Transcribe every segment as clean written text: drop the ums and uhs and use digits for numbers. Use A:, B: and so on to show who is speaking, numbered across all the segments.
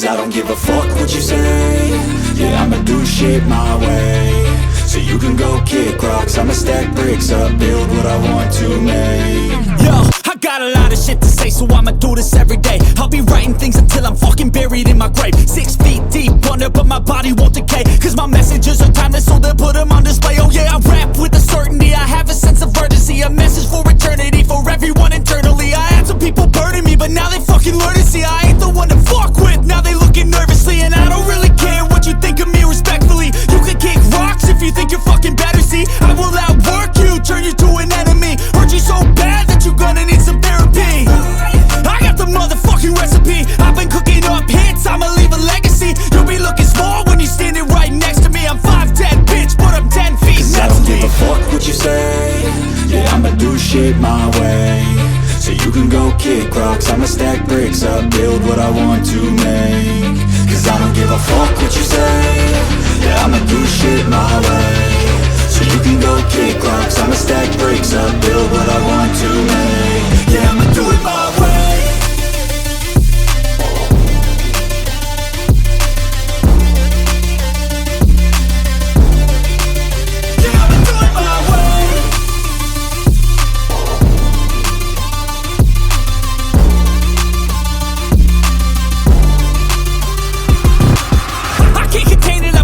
A: Cause I don't give a fuck what you say. Yeah, I'ma do shit my way. So you can go kick rocks, I'ma stack bricks up, build what I want to make.
B: Yo, I got a lot of shit to say, so I'ma do this every day. I'll be writing things until I'm fucking buried in my grave. 6 feet deep under, but my body won't decay. Cause my messages are timeless, so they'll put them on display. Oh yeah, I rap with a certainty, I have a sense of urgency. A message for eternity, for everyone internally. I had some people burning me, but now they fucking learn to see I ain't the one to fuck with, now they looking nervously. And I don't really care what you think of me respectfully. You can kick rocks if you think you're fucking better, see. I will outwork you, turn you to an enemy. Hurt you so bad that you're gonna need some therapy. I got the motherfucking recipe. I've been cooking up hits, I'ma leave a legacy. You'll be looking small when you're standing right next to me. I'm 5'10", bitch, but I'm 10 feet
A: next to me. Cause I don't give a fuck what you say. Yeah, I'ma do shit my way. So you can go kick rocks, I'ma stack bricks up, build what I want to make. Cause I don't give a fuck what you say. Yeah, I'ma do shit my way. So you can go kick rocks, I'ma stack bricks up, build what I want to make. Yeah, I'ma do it my way.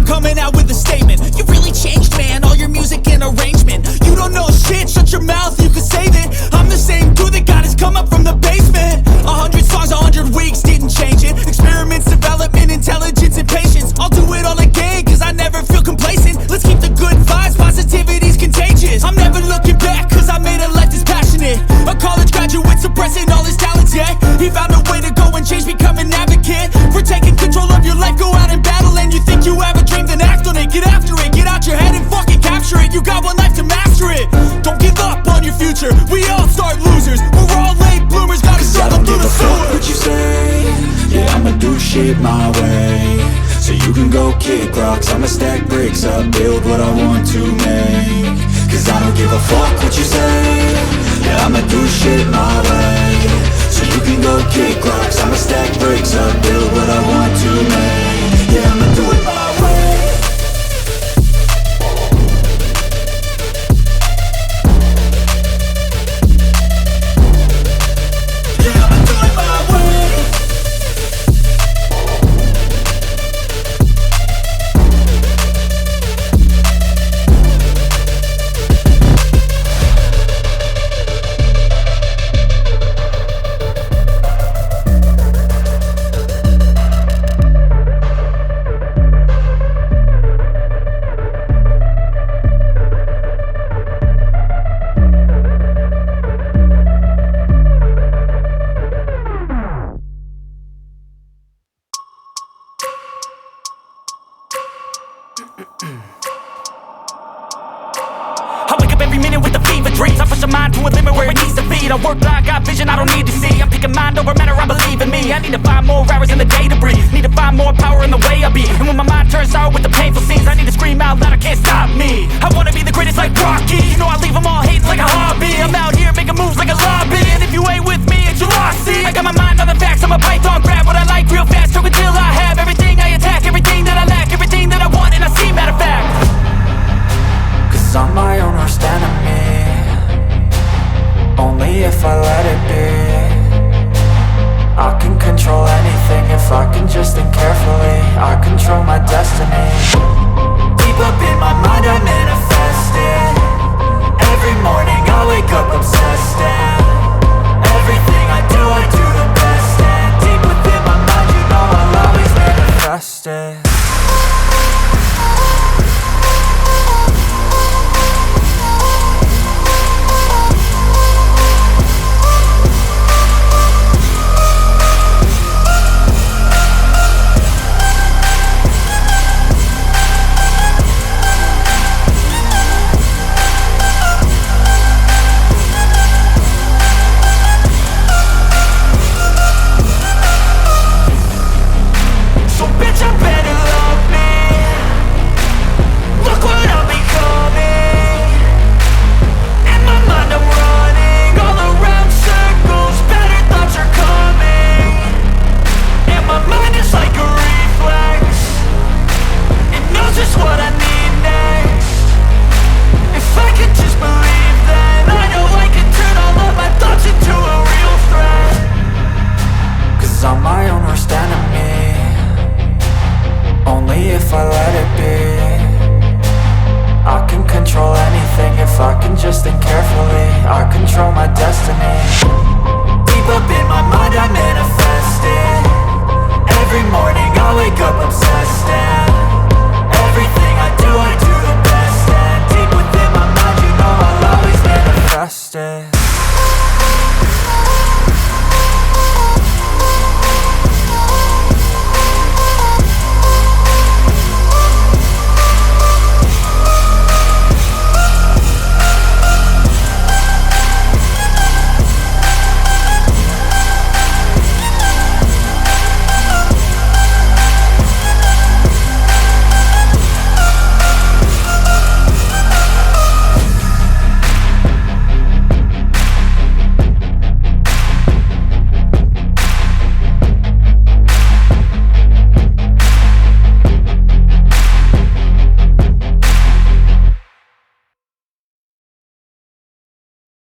B: Coming out with a statement. You really changed, man, all your music and arrangement. You don't know shit, shut your mouth, you can save it. I'm the same dude that got his come up from the basement. 100 songs, 100 weeks, didn't change it. Experiments, development, intelligence, and patience. I'll do it all again, cause I never feel complacent. Let's keep the good vibes, positivity's contagious. I'm never looking back, cause I made a life that's passionate. A college graduate suppressing all his talents, yeah. He found a way to go and change, become an advocate. For taking control of your life, go out and battle. And you think you have a dream, then act on it. Get after it, get out your head and fucking capture it. You got one life to master it. Don't give up on your future, we all start losers. We're all late bloomers, gotta struggle through the sewer.
A: What you say? Yeah, I'ma do shit my way. So you can go kick rocks, I'ma stack bricks up, build what I want to make. Cause I don't give a fuck what you say. Yeah, I'ma do shit my way. So you can go kick rocks, I'ma stack bricks up, build what I want to make. Yeah, I'ma do it my way.
B: I wake up every minute with the fever dreams. I push my mind to a limit where it needs to be. I work blind, got vision I don't need to see. I'm picking mind over matter, I believe in me. I need to find more hours in the day to breathe. Need to find more power in the way I be. And when my mind turns sour with the painful scenes, I need to scream out loud, I can't stop me. I wanna be the greatest like Rocky. You know I leave them all hating like a hobby. I'm out here making moves like a lobby.